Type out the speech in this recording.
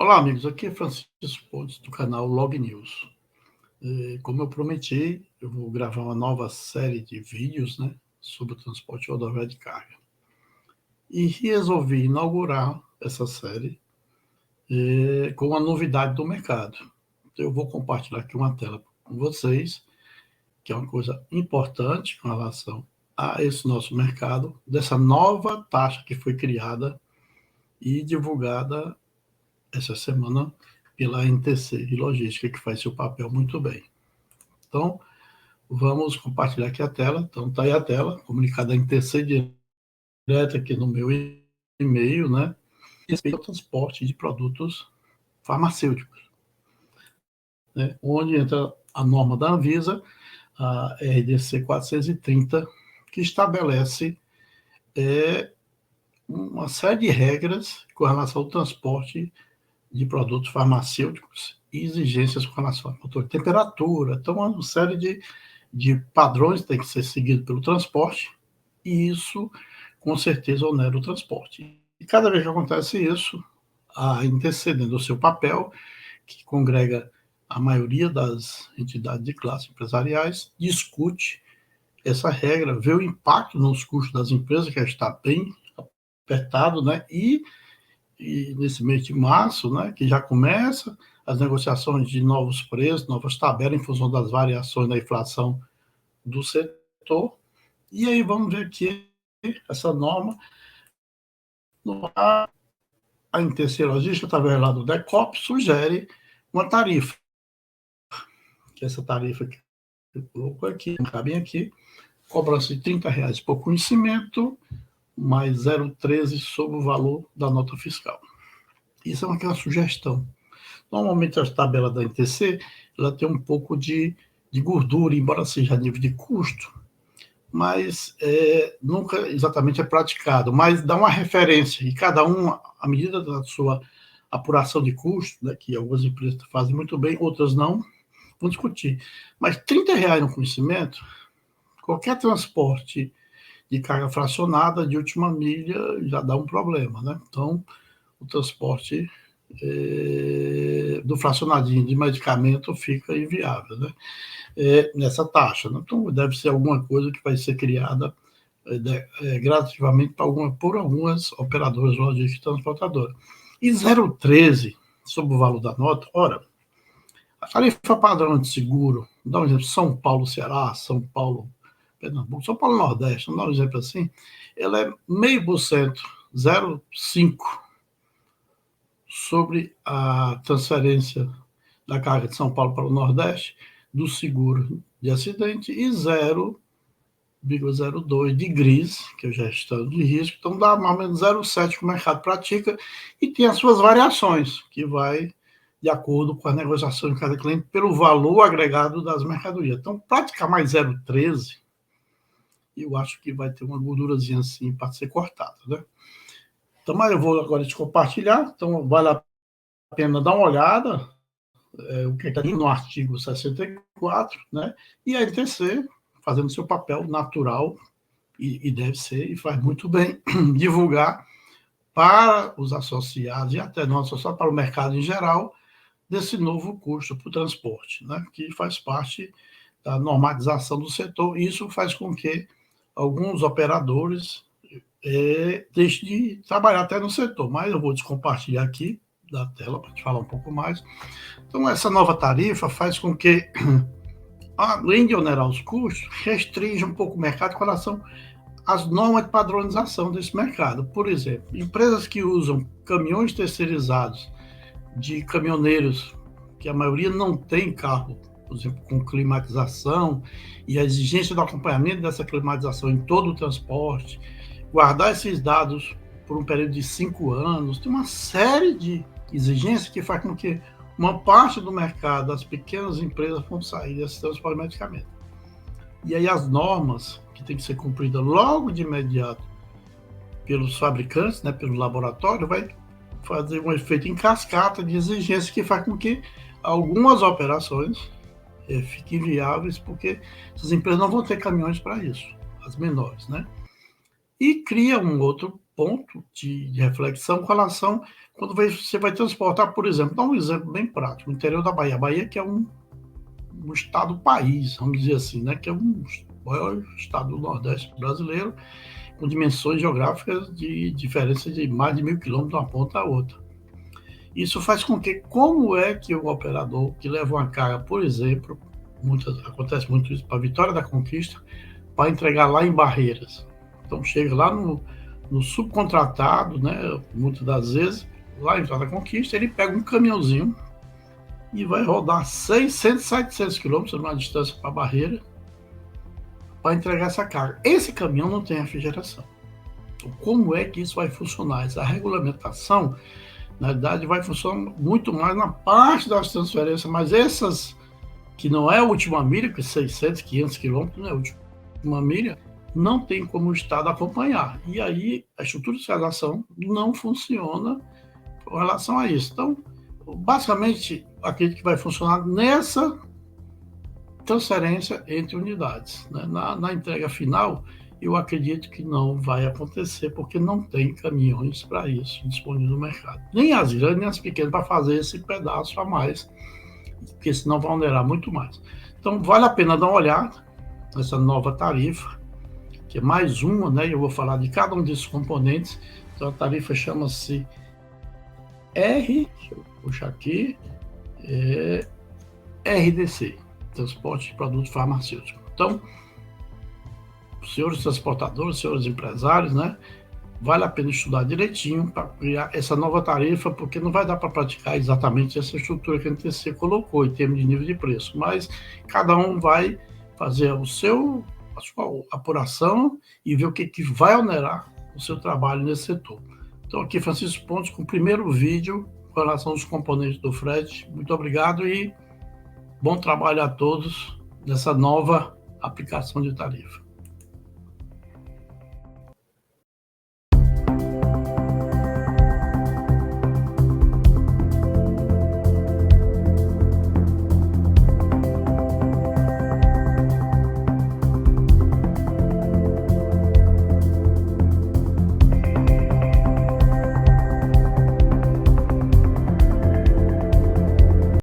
Olá, amigos. Aqui é Francisco Pontes, do canal Log News. Como eu prometi, eu vou gravar uma nova série de vídeos, né, sobre o transporte rodoviário de carga. E resolvi inaugurar essa série com uma novidade do mercado. Eu vou compartilhar aqui uma tela com vocês, que é uma coisa importante com relação a esse nosso mercado, dessa nova taxa que foi criada e divulgada essa semana pela NTC e Logística, que faz seu papel muito bem. Então, vamos compartilhar aqui a tela. Então, está aí a tela, comunicado da NTC direto aqui no meu e-mail, né? Respeito ao transporte de produtos farmacêuticos, né? Onde entra a norma da Anvisa, a RDC 430, que estabelece uma série de regras com relação ao transporte de produtos farmacêuticos e exigências com relação à temperatura. Então, uma série de padrões tem que ser seguido pelo transporte, e isso, com certeza, onera o transporte. E cada vez que acontece isso, a NTC, dentro do seu papel, que congrega a maioria das entidades de classe empresariais, discute essa regra, vê o impacto nos custos das empresas, que já está bem apertado, né? E nesse mês de março, né, que já começa as negociações de novos preços, novas tabelas, em função das variações da inflação do setor. E aí vamos ver que essa norma, a NTC Logística, através lá do DECOP, sugere uma tarifa, que essa tarifa que eu coloco aqui, cabe aqui, cobra-se R$30 por conhecimento, mais 0,13 sobre o valor da nota fiscal. Isso é uma sugestão. Normalmente as tabelas da NTC, ela tem um pouco de gordura, embora seja a nível de custo, mas nunca exatamente é praticado, mas dá uma referência, e cada um, à medida da sua apuração de custo, né, que algumas empresas fazem muito bem, outras não, vão discutir. Mas R$30 no conhecimento, qualquer transporte de carga fracionada de última milha já dá um problema, né? Então, o transporte do fracionadinho de medicamento fica inviável, né? Nessa taxa, né? Então, deve ser alguma coisa que vai ser criada gradativamente por algumas operadoras logísticas e transportadoras. E 0,13 sobre o valor da nota, ora, a tarifa padrão de seguro, dá um exemplo, São Paulo, Ceará, São Paulo, Pernambuco, São Paulo, Nordeste, vamos dar um exemplo assim, ela é 0,5%, 0,5% sobre a transferência da carga de São Paulo para o Nordeste, do seguro de acidente, e 0,02 de GRIS, que é a gestão de risco. Então, dá mais ou menos 0,7 que o mercado pratica, e tem as suas variações, que vai de acordo com a negociação de cada cliente pelo valor agregado das mercadorias. Então, praticar mais 0,13, eu acho que vai ter uma gordurazinha assim para ser cortada, né? Então, mas eu vou agora te compartilhar, então vale a pena dar uma olhada, o que está no artigo 64, né? E a NTC fazendo seu papel natural, e deve ser, e faz muito bem, divulgar para os associados, e até não só para o mercado em geral, desse novo custo para o transporte, né? Que faz parte da normalização do setor. Isso faz com que alguns operadores deixem de trabalhar até no setor, mas eu vou descompartilhar aqui da tela para te falar um pouco mais. Então, essa nova tarifa faz com que, além de onerar os custos, restrinja um pouco o mercado com relação às normas de padronização desse mercado. Por exemplo, empresas que usam caminhões terceirizados de caminhoneiros, que a maioria não tem carro, por exemplo, com climatização, e a exigência do acompanhamento dessa climatização em todo o transporte, guardar esses dados por um período de 5 anos, tem uma série de exigências que faz com que uma parte do mercado, das pequenas empresas, vão sair desse transporte de medicamento. E aí as normas, que têm que ser cumpridas logo de imediato pelos fabricantes, né, pelo laboratório, vai fazer um efeito em cascata de exigências que faz com que algumas operações fiquem viáveis, porque essas empresas não vão ter caminhões para isso, as menores, né? E cria um outro ponto de reflexão com relação quando você vai transportar, por exemplo, dá um exemplo bem prático, no interior da Bahia. A Bahia que é um estado-país, vamos dizer assim, né, que é um maior estado do Nordeste brasileiro, com dimensões geográficas de diferença de mais de 1.000 quilômetros de uma ponta a outra. Isso faz com que, como é que o operador que leva uma carga, por exemplo, acontece muito isso para a Vitória da Conquista, para entregar lá em Barreiras. Então chega lá no subcontratado, né, muitas das vezes, lá em Vitória da Conquista, ele pega um caminhãozinho e vai rodar 600, 700 quilômetros numa distância para a Barreira para entregar essa carga. Esse caminhão não tem refrigeração. Então, como é que isso vai funcionar? Essa regulamentação, na verdade, vai funcionar muito mais na parte das transferências, mas essas que não é a última milha, que 600, 500 quilômetros não é a última milha, não tem como o Estado acompanhar. E aí a estrutura de fiscalização não funciona com relação a isso. Então, basicamente, acredito que vai funcionar nessa transferência entre unidades. Né? Na entrega final, eu acredito que não vai acontecer, porque não tem caminhões para isso disponível no mercado. Nem as grandes, nem as pequenas, para fazer esse pedaço a mais, porque senão vai onerar muito mais. Então, vale a pena dar uma olhada nessa nova tarifa, que é mais uma, né? Eu vou falar de cada um desses componentes. Então, a tarifa chama-se deixa eu puxar aqui, RDC, Transporte de Produtos Farmacêuticos. Então, senhores transportadores, senhores empresários, né? Vale a pena estudar direitinho para criar essa nova tarifa, porque não vai dar para praticar exatamente essa estrutura que a NTC colocou em termos de nível de preço, mas cada um vai fazer a sua apuração e ver o que vai onerar o seu trabalho nesse setor. Então, aqui Francisco Pontes com o primeiro vídeo com relação aos componentes do frete. Muito obrigado e bom trabalho a todos nessa nova aplicação de tarifa.